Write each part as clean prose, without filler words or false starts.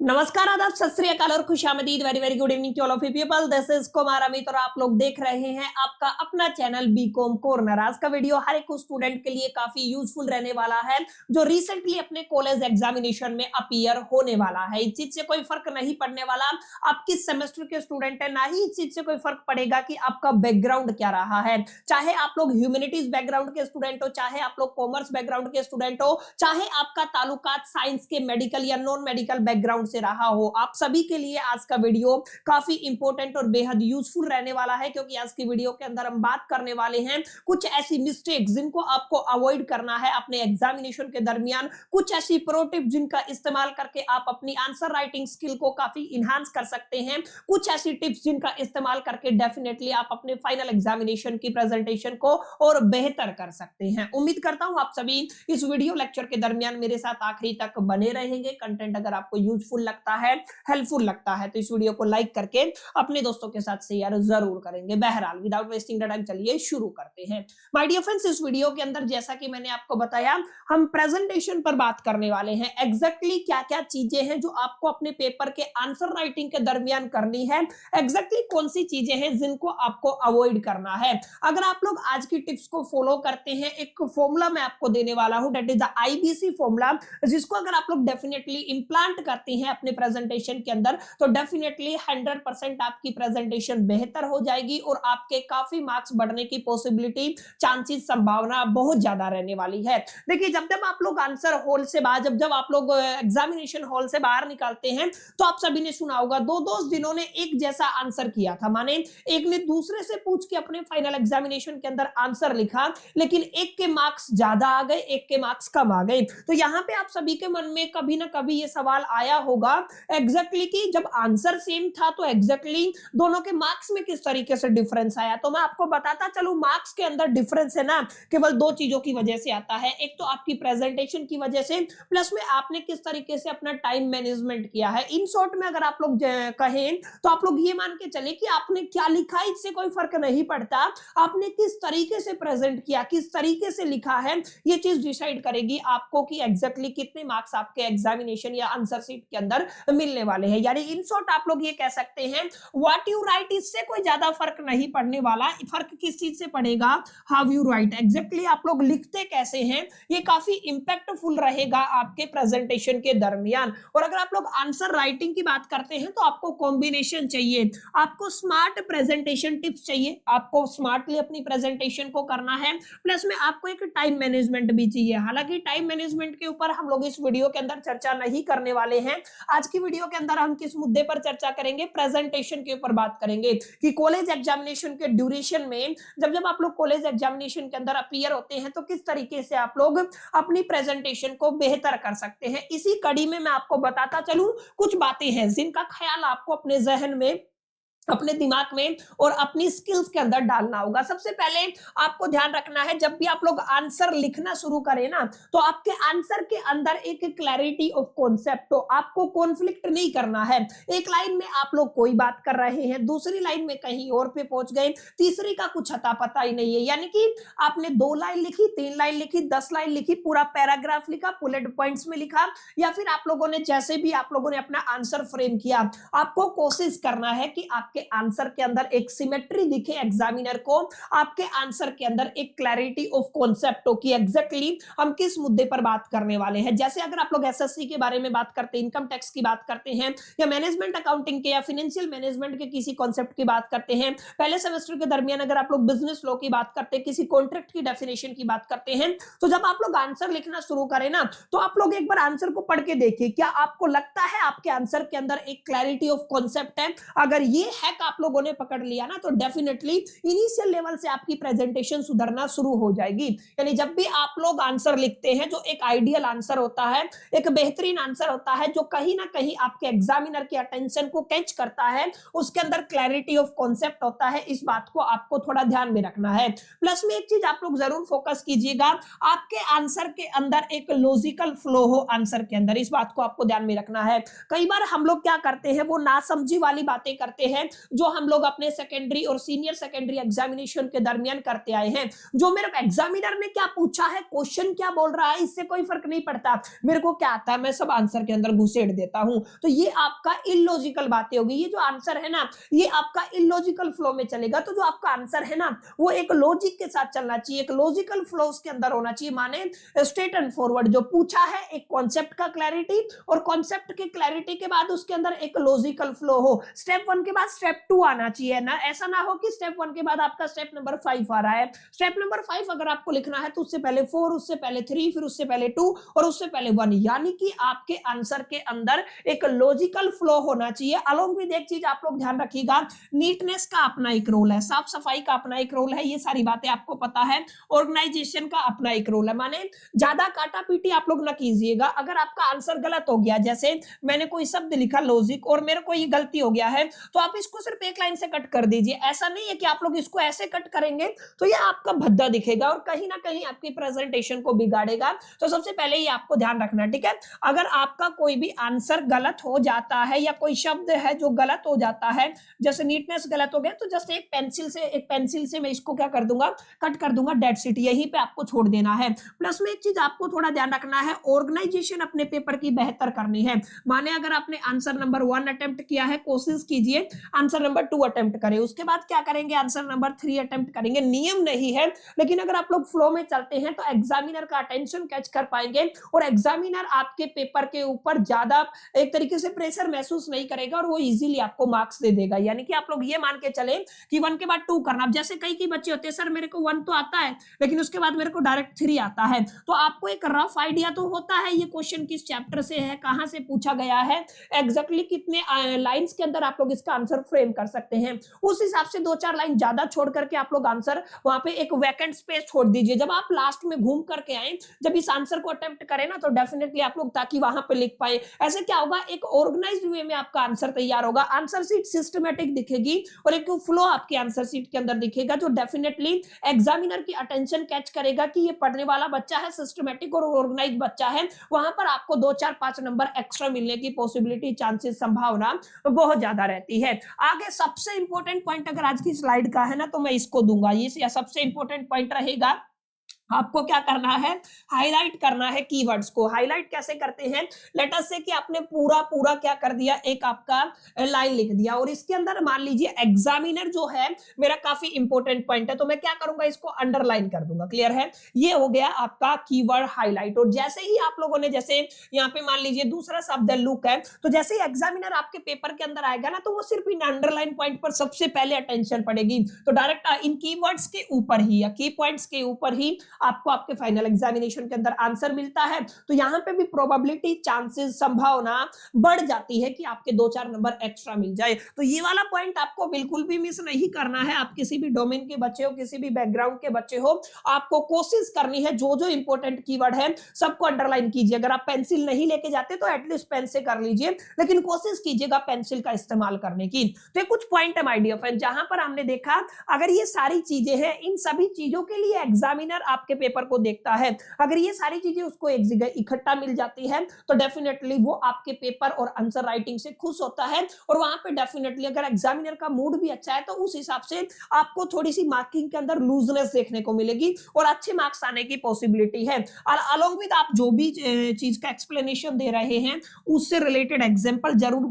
नमस्कार, आदाब, सत श्री अकाल और खुशामदीद। Very very good evening to all of you people. This is Kumar Amit और आप लोग देख रहे हैं आपका अपना चैनल बीकॉम कॉर्नर। आज का वीडियो हर एक स्टूडेंट के लिए काफी यूजफुल रहने वाला है जो रिसेंटली अपने कॉलेज एग्जामिनेशन में अपीयर होने वाला है। इस चीज से कोई फर्क नहीं पड़ने वाला आप किस सेमेस्टर के स्टूडेंट है, ना ही इस चीज से कोई फर्क पड़ेगा कि आपका बैकग्राउंड क्या रहा है। चाहे आप लोग ह्यूमैनिटीज बैकग्राउंड के स्टूडेंट हो, चाहे आप लोग कॉमर्स बैकग्राउंड के स्टूडेंट हो, चाहे आपका ताल्लुकात साइंस के, मेडिकल या नॉन मेडिकल बैकग्राउंड से रहा हो, आप सभी के लिए आज का वीडियो काफी इंपॉर्टेंट और बेहद यूजफुल रहने वाला है। क्योंकि आज की वीडियो के अंदर हम बात करने वाले हैं कुछ ऐसी मिस्टेक्स जिनको आपको अवॉइड करना है अपने एग्जामिनेशन के दरमियान, कुछ ऐसी प्रो टिप जिनका इस्तेमाल करके आप अपनी आंसर राइटिंग स्किल को काफी इनहांस कर सकते हैं, कुछ ऐसी टिप्स जिनका इस्तेमाल करके डेफिनेटली आप अपने फाइनल एग्जामिनेशन की प्रेजेंटेशन को और बेहतर कर सकते हैं। उम्मीद करता हूं आप सभी इस वीडियो लेक्चर के दरमियान मेरे साथ आखिरी तक बने रहेंगे। कंटेंट अगर आपको यूजफुल लगता है, हेल्पफुल लगता है, तो इस वीडियो को लाइक करके अपने दोस्तों के साथ शेयर जरूर करेंगे। बहरहाल विदाउट वेस्टिंग द टाइम चलिए शुरू करते हैं। माय डियर फ्रेंड्स, इस वीडियो के अंदर जैसा कि मैंने आपको बताया हम प्रेजेंटेशन पर बात करने वाले हैं। एग्जैक्टली क्या-क्या चीजें हैं जो आपको अपने पेपर के आंसर राइटिंग के दरमियान करनी है, एग्जैक्टली कौन सी चीजें हैं जिनको आपको अवॉइड करना है। अगर आप लोग आज की टिप्स को फॉलो करते हैं, एक फॉर्मूला मैं आपको देने वाला हूं, that is the IBC formula, जिसको अगर आप लोग डेफिनेटली इंप्लांट करते हैं अपने प्रेजेंटेशन के अंदर तो डेफिनेटली 100% आपकी प्रेजेंटेशन बेहतर हो जाएगी और आपके काफी मार्क्स बढ़ने की पॉसिबिलिटी, चांसेस, संभावना बहुत ज्यादा रहने वाली है। देखिए, जब जब आप लोग आंसर हॉल से बाहर, जब जब आप लोग एग्जामिनेशन हॉल से बाहर निकलते हैं तो आप सभी ने सुना होगा दो दोस्त जिन्होंने एक जैसा आंसर किया था, माने एक ने दूसरे से पूछ के अपने फाइनल एग्जामिनेशन के अंदर आंसर लिखा, लेकिन एक के मार्क्स ज्यादा आ गए, एक के मार्क्स कम आ गए। तो यहाँ पे आप सभी के मन में कभी ना कभी ये सवाल आया होगा एग्जैक्टली कि जब आंसर सेम था तो एग्जैक्टली दोनों के मार्क्स में किस तरीके से डिफरेंस आया। तो मैं आपको बताता चलूं, मार्क्स के अंदर डिफरेंस है ना केवल दो चीजों की वजह से आता है। एक तो आपकी प्रेजेंटेशन की वजह से, प्लस में आपने किस तरीके से अपना टाइम मैनेजमेंट किया है। इन शॉर्ट में अगर आप लोग कहें तो आप लोग ये मान के चले कि आपने क्या लिखा इससे कोई फर्क नहीं पड़ता, आपने किस तरीके से प्रेजेंट किया, किस तरीके से लिखा है, ये चीज डिसाइड करेगी आपको कि एग्जैक्टली कितने मार्क्स आपके एग्जामिनेशन या आंसर शीट के अंदर मिलने वाले हैं। यानी इन शॉर्ट आप लोग ये कह सकते हैं व्हाट यू राइट इससे कोई ज्यादा फर्क नहीं पड़ने वाला। फर्क किस चीज से पड़ेगा, हाउ यू राइट, एग्जैक्टली आप लोग लिखते कैसे हैं, ये काफी इंपैक्टफुल रहेगा आपके प्रेजेंटेशन के दरमियान। और अगर आप लोग आंसर राइटिंग की बात करते हैं तो आपको कॉम्बिनेशन चाहिए, आपको स्मार्ट प्रेजेंटेशन टिप्स चाहिए, आपको स्मार्टली अपनी प्रेजेंटेशन को करना है, प्लस में आपको एक टाइम मैनेजमेंट भी चाहिए। हालांकि टाइम मैनेजमेंट के ऊपर हम लोग इस वीडियो के अंदर चर्चा नहीं करने वाले हैं। आज की वीडियो के अंदर हम किस मुद्दे पर चर्चा करेंगे, प्रेजेंटेशन के ऊपर बात करेंगे कि कॉलेज एग्जामिनेशन के ड्यूरेशन में जब जब आप लोग कॉलेज एग्जामिनेशन के अंदर अपीयर होते हैं तो किस तरीके से आप लोग अपनी प्रेजेंटेशन को बेहतर कर सकते हैं। इसी कड़ी में मैं आपको बताता चलूं कुछ बातें हैं जिनका ख्याल आपको अपने जहन में, अपने दिमाग में और अपनी स्किल्स के अंदर डालना होगा। सबसे पहले आपको ध्यान रखना है, जब भी आप लोग आंसर लिखना शुरू करें ना तो आपके आंसर के अंदर एक क्लैरिटी ऑफ कॉन्सेप्ट हो, आपको कॉन्फ्लिक्ट नहीं करना है। एक लाइन में आप लोग कोई बात कर रहे हैं, दूसरी लाइन में कहीं और पे पहुंच गए, तीसरी का कुछ अता पता ही नहीं है। यानी कि आपने 2 लाइन लिखी, 3 लाइन लिखी, 10 लाइन लिखी, पूरा पैराग्राफ लिखा, बुलेट पॉइंट्स में लिखा, या फिर आप लोगों ने जैसे भी आप लोगों ने अपना आंसर फ्रेम किया, आपको कोशिश करना है कि आपके आंसर के अंदर एक सिमेट्री दिखे एग्जामिनर को, आपके आंसर के अंदर एक क्लैरिटी ऑफ कॉन्सेप्ट हो कि एग्जैक्टली हम किस मुद्दे पर बात करने वाले हैं। जैसे अगर आप लोग एसएससी के बारे में बात करते हैं, इनकम टैक्स की बात करते हैं, या मैनेजमेंट अकाउंटिंग के या फाइनेंशियल मैनेजमेंट के किसी कॉन्सेप्ट की बात करते हैं, पहले सेमेस्टर के दरमियान अगर आप लोग बिजनेस लॉ की बात करते हैं, किसी कॉन्ट्रैक्ट की डेफिनेशन की बात करते हैं, तो जब आप लोग आंसर लिखना शुरू करें ना तो आप लोग एक बार आंसर को पढ़ के देखिए, क्या आपको लगता है आपके आंसर के अंदर एक क्लैरिटी ऑफ कॉन्सेप्ट है। अगर ये है आप लोगों ने पकड़ लिया ना तो डेफिनेटली इनिशियल लेवल से आपकी प्रेजेंटेशन सुधरना शुरू हो जाएगी। यानी जब भी आप लोग आंसर लिखते हैं जो एक आइडियल आंसर होता है, एक बेहतरीन आंसर होता है जो कहीं ना कहीं आपके एग्जामिनर की अटेंशन को कैच करता है, उसके अंदर क्लैरिटी ऑफ कॉन्सेप्ट होता है। इस बात को आपको थोड़ा ध्यान में रखना है। प्लस में एक चीज आप लोग जरूर फोकस कीजिएगा, आपके आंसर के अंदर एक लॉजिकल फ्लो हो आंसर के अंदर, इस बात को आपको ध्यान में रखना है। कई बार हम लोग क्या करते हैं, वो नासमझी वाली बातें करते हैं जो हम लोग अपने सेकेंडरी और सीनियर सेकेंडरी एग्जामिनेशन के दरमियान करते आए हैं। जो मेरे एग्जामिनर ने क्या पूछा है, क्वेश्चन क्या बोल रहा है, इससे कोई फर्क नहीं पड़ता। मेरे को क्या आता है, मैं सब आंसर के अंदर घुसेड़ देता हूं। तो ये आपका इलॉजिकल बातें होगी। ये जो आंसर है ना, ये आपका इलॉजिकल फ्लो में चलेगा। तो जो आपका आंसर है ना, वो एक लॉजिक के साथ चलना चाहिए, एक लॉजिकल फ्लो उसके अंदर होना चाहिए। माने स्ट्रेट एंड फॉरवर्ड जो पूछा है, एक कॉन्सेप्ट का क्लैरिटी, और कॉन्सेप्ट के क्लैरिटी के बाद उसके अंदर एक लॉजिकल फ्लो हो। स्टेप 1 के बाद स्टेप 2 आना चाहिए ना, ऐसा ना हो कि स्टेप 1 के बाद आपका स्टेप नंबर 5 आ रहा है। स्टेप नंबर 5 अगर आपको लिखना है तो उससे पहले 4, उससे पहले 3, फिर उससे पहले 2 और उससे पहले 1, यानी कि आपके आंसर के अंदर एक लॉजिकल फ्लो होना चाहिए। अलोंग विद एक चीज आप लोग ध्यान रखिएगा, नीटनेस का अपना एक रोल है, साफ सफाई का अपना एक रोल है, ये सारी बातें आपको पता है। ऑर्गेनाइजेशन का अपना एक रोल है। माने ज्यादा काटा पीटी आप लोग ना कीजिएगा। अगर आपका आंसर गलत हो गया, जैसे मैंने कोई शब्द लिखा लॉजिक और मेरे को ये गलती हो गया है, तो आप इसको सिर्फ एक लाइन से कट कर दीजिए। ऐसा नहीं है कि आप लोग इसको ऐसे कट करेंगे तो ये आपका भद्दा दिखेगा और कहीं ना कहीं आपकी प्रेजेंटेशन को बिगाड़ेगा। तो सबसे पहले ये आपको ध्यान रखना, ठीक है। अगर आपका कोई भी आंसर गलत हो जाता है या कोई शब्द है जो गलत हो जाता है, जैसे नीटनेस गलत हो गया, तो जस्ट एक पेंसिल से मैं इसको क्या कर दूंगा, कट कर दूंगा, डेट सीट, यहीं पे आपको छोड़ देना है। प्लस में एक चीज आपको थोड़ा ध्यान रखना है, ऑर्गेनाइजेशन अपने पेपर की बेहतर करनी है। माने अगर आपने आंसर नंबर 1 अटेम्प्ट किया है, कोशिश कीजिए आंसर नंबर 2 अटेम्प्ट करें, उसके बाद क्या करेंगे, आंसर नंबर 3 अटेम्प्ट करेंगे। नियम नहीं है, लेकिन अगर आप लोग फ्लो में चलते हैं तो एग्जामिनर का अटेंशन कैच कर पाएंगे और एग्जामिनर आपके पेपर के ऊपर ज्यादा एक तरीके से प्रेशर महसूस नहीं करेगा और वो इजीली आपको मार्क्स दे देगा। यानी कि आप लोग ये मान के चले कि 1 के बाद 2 करना। जैसे कई बच्चे होते हैं, सर मेरे को 1 तो आता है लेकिन उसके बाद मेरे को डायरेक्ट 3 आता है, तो आपको एक रफ आइडिया तो होता है ये क्वेश्चन किस चैप्टर से है, कहां से पूछा गया है, एग्जैक्टली कितने लाइंस के अंदर आप लोग इसका आंसर फ्रेम कर सकते हैं। उस हिसाब से 2-4 लाइन ज्यादा छोड़ करके आप लोग आंसर वहां पे एक वैकेंट स्पेस छोड़ दीजिए। जब आप लास्ट में घूम करके आए, जब इस आंसर को अटेम्प्ट करें ना, तो डेफिनेटली आप लोग ताकि वहां पे लिख पाए। ऐसे क्या होगा, एक ऑर्गेनाइज्ड वे में आपका आंसर तैयार होगा, आंसर शीट सिस्टमैटिक दिखेगी और एक फ्लो आपके आंसर शीट के अंदर दिखेगा, जो डेफिनेटली एग्जामिनर की अटेंशन कैच करेगा कि ये पढ़ने वाला बच्चा है, सिस्टमैटिक और ऑर्गेनाइज्ड बच्चा है। वहां पर आपको 2-4-5 नंबर एक्स्ट्रा मिलने की पॉसिबिलिटी, चांसेस, संभावना बहुत ज्यादा रहती है। आगे सबसे इंपॉर्टेंट पॉइंट अगर आज की स्लाइड का है ना, तो मैं इसको दूंगा, ये सबसे इंपॉर्टेंट पॉइंट रहेगा। आपको क्या करना है, हाईलाइट करना है कीवर्ड्स को। हाईलाइट कैसे करते हैं, लेट अस से कि आपने पूरा क्या कर दिया, एक आपका लाइन लिख दिया और इसके अंदर मान लीजिए एग्जामिनर जो है मेरा काफी इंपॉर्टेंट पॉइंट है, तो मैं क्या करूंगा, इसको अंडरलाइन कर दूंगा। क्लियर है, ये हो गया आपका कीवर्ड हाईलाइट। और जैसे ही आप लोगों ने, जैसे यहाँ पे मान लीजिए दूसरा शब्द लुक है, तो जैसे ही एग्जामिनर आपके पेपर के अंदर आएगा ना, तो वो सिर्फ इन अंडरलाइन पॉइंट पर सबसे पहले अटेंशन पड़ेगी। तो डायरेक्ट इन कीवर्ड्स के ऊपर ही या की पॉइंट्स के ऊपर ही आपको आपके फाइनल एग्जामिनेशन के अंदर आंसर मिलता है। तो यहां पे भी प्रोबेबिलिटी, चांसेस, संभावना बढ़ जाती है कि आपके 2-4 नंबर एक्स्ट्रा मिल जाए। तो ये वाला पॉइंट आपको बिल्कुल भी मिस नहीं करना है। आप किसी भी डोमेन के बच्चे हो, किसी भी बैकग्राउंड के बच्चे हो, आपको कोशिश करनी है जो इंपॉर्टेंट कीवर्ड है सबको अंडरलाइन कीजिए। अगर आप पेंसिल नहीं लेके जाते तो एटलीस्ट पेन से कर लीजिए, लेकिन कोशिश कीजिएगा पेंसिल का इस्तेमाल करने की। तो ये कुछ पॉइंट है माय डियर फ्रेंड, जहां पर हमने देखा अगर ये सारी चीजें हैं, इन सभी चीजों के लिए एग्जामिनर आपके पेपर को देखता है। अगर ये सारी चीजें उसको एक जगह इकट्ठा मिल जाती है तो डेफिनेटली वो आपके पेपर और आंसर राइटिंग से खुश होता है। और वहां पे डेफिनेटली अगर एग्जामिनर का मूड भी अच्छा है तो उस हिसाब से आपको थोड़ी सी मार्किंग के अंदर लूजनेस देखने को मिलेगी और अच्छे मार्क्स आने की पॉसिबिलिटी है। और अलोंग विद आप जो भी चीज का एक्सप्लेनेशन दे रहे हैं उससे रिलेटेड एग्जाम्पल जरूर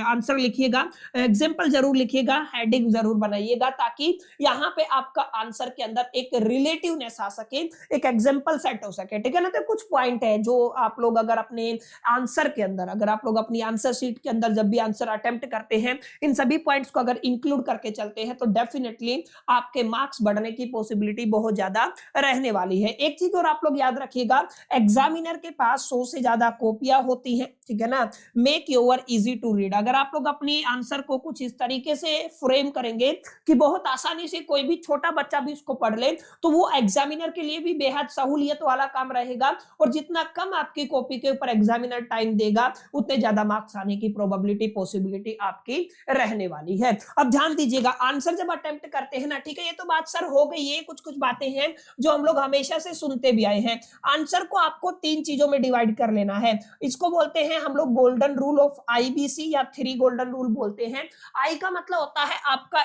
आंसर लिखिएगा, एग्जाम्पल जरूर लिखिएगा, हेडिंग जरूर बनाइएगा, ताकि यहाँ पे आपका आंसर के अंदर एक रिलेटिवनेस आ सके, एक एग्जाम्पल सेट हो सके। ठीक है ना। तो कुछ पॉइंट है जो आप लोग अगर अपने आंसर के अंदर, अगर आप लोग अपनी आंसर शीट के अंदर जब भी आंसर अटेम्प्ट करते हैं, इन सभी पॉइंट्स को अगर इंक्लूड करके चलते हैं तो डेफिनेटली आपके मार्क्स बढ़ने की पॉसिबिलिटी बहुत ज्यादा रहने वाली है। एक चीज और आप लोग याद रखिएगा, एग्जामिनर के पास 100 से ज्यादा कॉपियां होती हैं। ठीक है ना। Make your easy to read. अगर आप लोग अपनी आंसर को कुछ इस तरीके से फ्रेम करेंगे कि बहुत आसानी से कोई भी छोटा बच्चा भी इसको पढ़ ले, तो वो एग्जामिनर के लिए भी बेहद सहूलियत वाला काम रहेगा, और जितना कम आपकी कॉपी के ऊपर एग्जामिनर टाइम देगा उतने ज्यादा मार्क्स आने की प्रोबेबिलिटी पॉसिबिलिटी आपकी रहने वाली है। अब ध्यान दीजिएगा, आंसर जब अटेम्प्ट करते हैं ना, ठीक है, ये तो बात सर हो गई, ये कुछ कुछ बातें हैं जो हम लोग हमेशा से सुनते भी आए हैं। आंसर को आपको 3 चीजों में डिवाइड कर लेना है। इसको बोलते हैं हम लोग गोल्डन रूल ऑफ IBC या 3 गोल्डन रूल बोलते हैं। आई का मतलब होता है आपका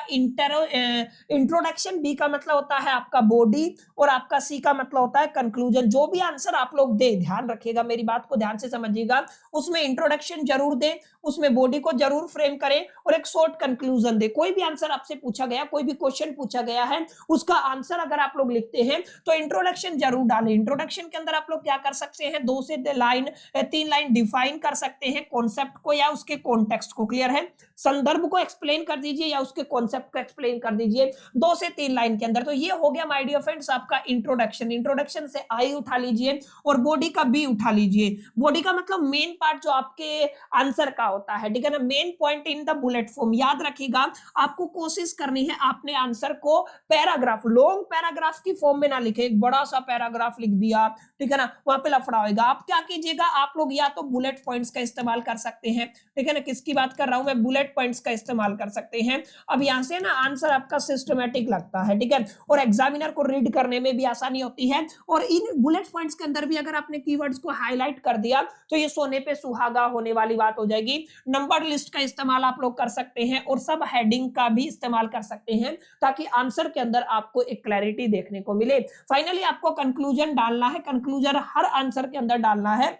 इंट्रोडक्शन, बी का मतलब होता है आपका बॉडी, और आपका सी का मतलब होता है कंक्लूजन। जो भी आंसर आप लोग दे, ध्यान रखिएगा, मेरी बात को ध्यान से समझिएगा, उसमें इंट्रोडक्शन जरूर दें, उसमें बॉडी को जरूर फ्रेम करें, और एक शॉर्ट कंक्लूजन दे। कोई भी आंसर आपसे पूछा गया, कोई भी क्वेश्चन पूछा गया है, उसका आंसर अगर आप लोग लिखते हैं तो इंट्रोडक्शन जरूर डालें। इंट्रोडक्शन के अंदर आप लोग क्या कर सकते हैं, 2 से 3 लाइन डिफाइन कर सकते हैं कॉन्सेप्ट को या उसके कॉन्टेक्स्ट को। क्लियर है? संदर्भ को एक्सप्लेन कर दीजिए या उसके कॉन्सेप्ट को एक्सप्लेन कर दीजिए 2 से 3 लाइन के अंदर। तो ये हो गया माय डियर फ्रेंड्स आपका इंट्रोडक्शन। इंट्रोडक्शन से आई उठा लीजिए और बॉडी का बी उठा लीजिए। बॉडी का मतलब मेन पार्ट जो आपके आंसर का होता है, ठीक है ना, main point in the bullet form. याद रखिएगा, आपको कोशिश करनी है आपने आंसर को पैराग्राफ, लॉन्ग पैराग्राफ की फॉर्म में ना लिखे। एक बड़ा सा पैराग्राफ लिख दिया, ठीक है ना, वहां पे लफड़ा होगा। आप क्या कीजिएगा, आप लोग या तो बुलेट पॉइंट्स का इस्तेमाल कर सकते हैं, ठीक है ना, किसकी बात कर रहा हूं मैं, बुलेट पॉइंट्स का इस्तेमाल कर सकते हैं। अब यहां से ना आंसर आपका सिस्टमैटिक लगता है, ठीक है, और एग्जामिनर को रीड करने में भी आसानी होती है। और इन बुलेट पॉइंट्स के अंदर भी अगर आपने कीवर्ड्स को हाईलाइट कर दिया तो ये सोने पे सुहागा होने वाली बात हो जाएगी। नंबर लिस्ट का इस्तेमाल आप लोग कर सकते हैं और सब हेडिंग का भी इस्तेमाल कर सकते हैं, ताकि आंसर के अंदर आपको एक क्लैरिटी देखने को मिले। फाइनली आपको कंक्लूजन डालना है, कंक्लूजन हर आंसर के अंदर डालना है।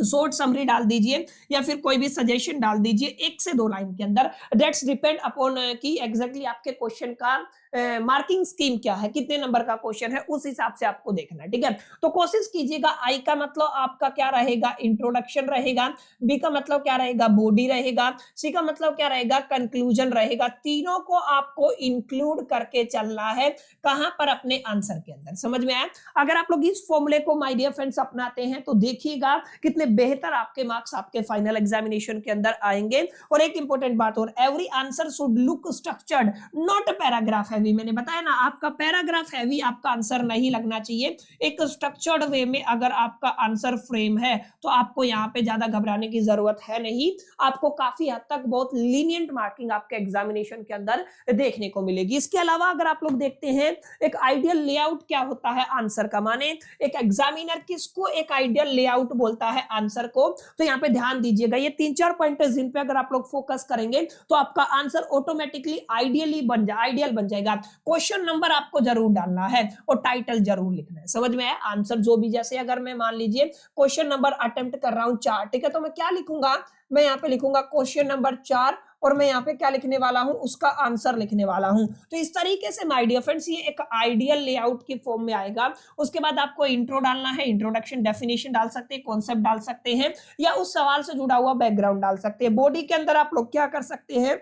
शॉर्ट समरी डाल दीजिए या फिर कोई भी सजेशन डाल दीजिए 1 से 2 लाइन के अंदर। दैट्स डिपेंड अपॉन कि एग्जैक्टली आपके क्वेश्चन का मार्किंग स्कीम क्या है, कितने नंबर का क्वेश्चन है, उस हिसाब से आपको देखना है, ठीक है। तो कोशिश कीजिएगा, आई का मतलब आपका क्या रहेगा, इंट्रोडक्शन रहेगा, बी का मतलब क्या रहेगा, बॉडी रहेगा, सी का मतलब क्या रहेगा, कंक्लूजन रहेगा। तीनों को आपको इंक्लूड करके चलना है, कहां पर, अपने आंसर के अंदर। समझ में आया? अगर आप लोग इस फॉर्मूले को माय डियर फ्रेंड्स अपनाते हैं तो देखिएगा कितने बेहतर आपके मार्क्स आपके फाइनल एग्जामिनेशन के अंदर आएंगे। और एक इंपॉर्टेंट बात और, every answer should look structured, not paragraph heavy. मैंने बताया ना, आपका पैराग्राफ हैवी आपका आंसर नहीं लगना चाहिए। एक स्ट्रक्चर्ड वे में अगर आपका आंसर फ्रेम है तो आपको यहाँ पे ज्यादा घबराने की जरूरत है नहीं। आपको काफी हद तक बहुत लीनियंट मार्किंग आपके एग्जामिनेशन के अंदर देखने को मिलेगी। इसके अलावा अगर आप लोग देखते हैं एक आइडियल लेआउट क्या होता है आंसर का, माने एक एग्जामिनर किसको एक आइडियल लेआउट बोलता है आंसर को, तो यहाँ पे ध्यान दीजिएगा। ये 3-4 पॉइंट जिन पे अगर आप लोग फोकस करेंगे तो आपका आंसर ऑटोमेटिकली आइडियल बन जाएगा। क्वेश्चन नंबर आपको जरूर डालना है और टाइटल जरूर लिखना है। समझ में आया? आंसर जो भी, जैसे अगर मैं मान लीजिए क्वेश्चन नंबर अटेम्प्ट कर रहा हूं 4, ठीक है, तो मैं क्या लिखूंगा, मैं यहाँ पे लिखूंगा क्वेश्चन नंबर 4 और मैं यहाँ पे क्या लिखने वाला हूं, उसका आंसर लिखने वाला हूं। तो इस तरीके से माय डियर फ्रेंड्स ये एक आइडियल लेआउट की फॉर्म में आएगा। उसके बाद आपको इंट्रो डालना है, इंट्रोडक्शन, डेफिनेशन डाल सकते हैं, कॉन्सेप्ट डाल सकते हैं, या उस सवाल से जुड़ा हुआ बैकग्राउंड डाल सकते हैं। बॉडी के अंदर आप लोग क्या कर सकते हैं,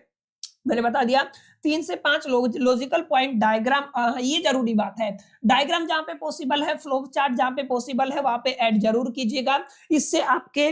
मैंने बता दिया 3 से 5 लॉजिकल पॉइंट डायग्राम, ये जरूरी बात है। डायग्राम जहां पे पॉसिबल है, फ्लो चार्ट जहां पे पॉसिबल है वहां पे ऐड जरूर कीजिएगा। इससे आपके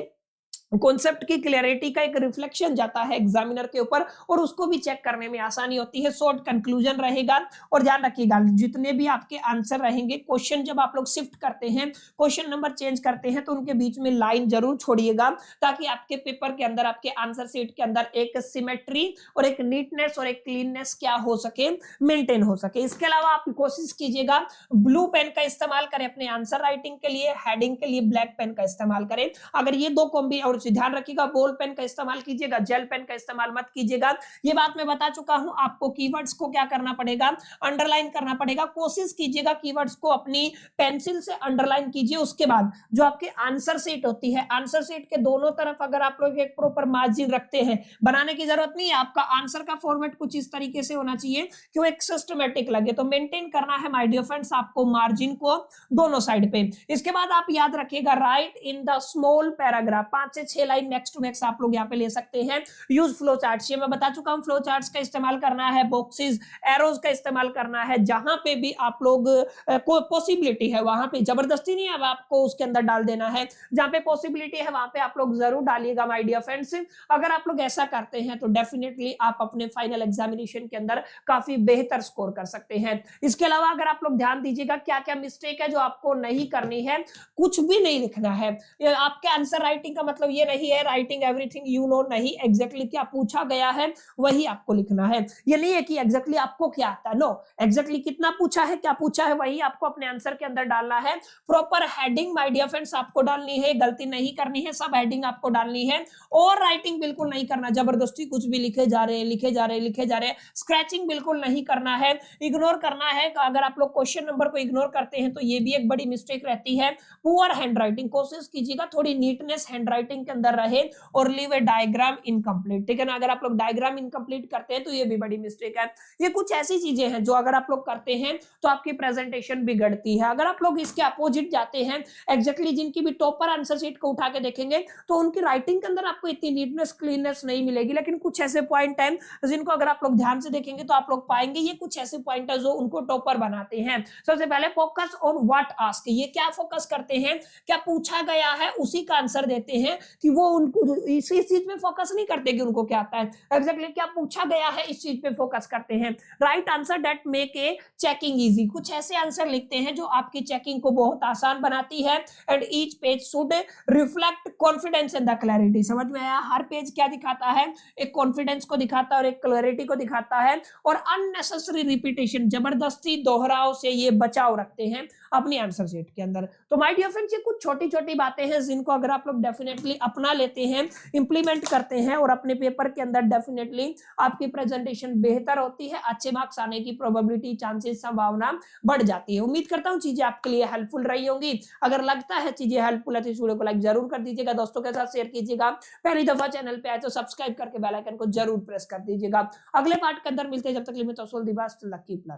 कॉन्सेप्ट की क्लैरिटी का एक रिफ्लेक्शन जाता है एग्जामिनर के ऊपर और उसको भी चेक करने में आसानी होती है। शॉर्ट कंक्लूजन रहेगा। और ध्यान रखिएगा, जितने भी आपके आंसर रहेंगे, क्वेश्चन जब आप लोग शिफ्ट करते हैं, क्वेश्चन नंबर चेंज करते हैं, तो उनके बीच में लाइन जरूर छोड़िएगा, ताकि आपके पेपर के अंदर, आपके आंसर शीट के अंदर एक सिमेट्री और एक नीटनेस और एक क्लीननेस क्या हो सके, मेंटेन हो सके। इसके अलावा आप कोशिश कीजिएगा ब्लू पेन का इस्तेमाल करें अपने आंसर राइटिंग के लिए, हेडिंग के लिए ब्लैक पेन का इस्तेमाल करें। अगर ये दो कॉम्बी, और ध्यान रखिएगा बॉल पेन का इस्तेमाल कीजिएगा, जेल पेन का इस्तेमाल मत कीजिएगा। ये बात मैं बता चुका हूं। आपको कीवर्ड्स को क्या करना पड़ेगा, अंडरलाइन करना पड़ेगा। कोशिश कीजिएगा कीवर्ड्स को अपनी पेंसिल से अंडरलाइन कीजिए। उसके बाद जो आपके आंसर शीट होती है, आंसर शीट के दोनों तरफ अगर आप लोग एक प्रॉपर मार्जिन रखते हैं, बनाने की जरूरत नहीं है। आपका आंसर का फॉर्मेट कुछ इस तरीके से होना चाहिए कि वो एक सिस्टमैटिक लगे। तो मेंटेन करना है माय डियर फ्रेंड्स आपको मार्जिन को दोनों साइड पे। इसके बाद आप याद रखिएगा, right in the small paragraph, 5 से 6 लाइन मैक्स टू मैक्स आप लोग यहाँ पे ले सकते हैं। यूज फ्लो चार्ट्स, ये मैं बता चुका हूँ, फ्लो चार्ट्स का इस्तेमाल करना है, बॉक्सेस एरोज का इस्तेमाल करना है, जहां पे भी आप लोग कोई पॉसिबिलिटी है वहां पे, जबरदस्ती नहीं अब आपको उसके अंदर डाल देना है, जहां पे पॉसिबिलिटी है वहां पे आप लोग जरूर डालिएगा माय डियर फ्रेंड्स। अगर आप लोग ऐसा करते हैं तो डेफिनेटली आप अपने फाइनल एग्जामिनेशन के अंदर काफी बेहतर स्कोर कर सकते हैं। इसके अलावा अगर आप लोग ध्यान दीजिएगा क्या क्या मिस्टेक है जो आपको नहीं करनी है, कुछ भी नहीं लिखना है। आपके आंसर राइटिंग का मतलब ये नहीं है राइटिंग एवरीथिंग यू नो, नहीं, एग्जैक्टली क्या पूछा गया है वही आपको लिखना है। ये नहीं है कि एग्जैक्टली आपको क्या आता है, नो, एग्जैक्टली कितना पूछा है, क्या पूछा है वही आपको अपने आंसर के अंदर डालना है। Proper heading my dear friends आपको डालनी है, गलती नहीं करनी है, सब हेडिंग आपको डालनी है। और राइटिंग बिल्कुल नहीं करना, जबरदस्ती कुछ भी लिखे जा रहे हैं, लिखे जा रहे हैं, लिखे जा रहे हैं, स्क्रैचिंग बिल्कुल नहीं करना है, इग्नोर करना है। अगर आप लोग क्वेश्चन नंबर को इग्नोर करते हैं तो ये भी एक बड़ी मिस्टेक रहती है। पुअर हैंडराइटिंग, कोशिश कीजिएगा थोड़ी नीटनेस हैंडराइटिंग के अंदर रहे, और लीव ए डायग्राम इनकम्प्लीट, ठीक है ना। अगर आप लोग डायग्राम इनकम्प्लीट करते हैं तो ये भी बड़ी मिस्टेक है। ये कुछ ऐसी चीजें हैं जो अगर आप लोग करते हैं तो आपकी प्रेजेंटेशन बिगड़ती है। अगर आप लोग इसके अपोजिट जाते हैं, एग्जैक्टली जिनकी भी टॉपर आंसर शीट को उठा के देखेंगे तो उनकी राइटिंग के अंदर आपको इतनी नीटनेस क्लीननेस नहीं मिलेगी, लेकिन कुछ ऐसे पॉइंट हैं जिनको अगर आप लोग ध्यान से देखेंगे तो आप लोग पाएंगे ये कुछ ऐसे पॉइंट है जो उनको टॉपर बनाते हैं। सबसे पहले फोकस ऑन व्हाट आस्क, ये क्या फोकस करते हैं, क्या पूछा गया है उसी का आंसर देते हैं, कि वो उनको इसी चीज पे फोकस नहीं करते कि उनको क्या आता है, एग्जैक्टली क्या पूछा गया है इस चीज पे फोकस करते हैं। Right answer that make a checking easy, कुछ ऐसे आंसर लिखते हैं जो आपकी चेकिंग को बहुत आसान बनाती है। And each page should reflect confidence and the clarity, समझ में आया, हर पेज क्या दिखाता है, एक कॉन्फिडेंस को दिखाता है और एक क्लैरिटी को दिखाता है। और अननेसेसरी रिपीटेशन, जबरदस्ती दोहराव से ये बचाव रखते हैं अपनी आंसर शीट के अंदर। तो माय डियर फ्रेंड्स ये कुछ छोटी छोटी बातें हैं जिनको अगर आप लोग डेफिनेटली अपना लेते हैं, इंप्लीमेंट करते हैं और अपने पेपर के अंदर डेफिनेटली आपकी प्रेजेंटेशन बेहतर होती है, अच्छे मार्क्स आने की प्रोबेबिलिटी, चांसेस, संभावना बढ़ जाती है। उम्मीद करता हूँ चीजें आपके लिए हेल्पफुल रही होंगी। अगर लगता है चीजें हेल्पफुल है तो इस वीडियो को लाइक जरूर कर दीजिएगा, दोस्तों के साथ शेयर कीजिएगा, पहली दफा चैनल पे आए तो सब्सक्राइब करके बेल आइकन को जरूर प्रेस कर दीजिएगा। अगले पार्ट के अंदर मिलते हैं, जब तक के लिए मैं तौसूल दिबास, लकी प्लर।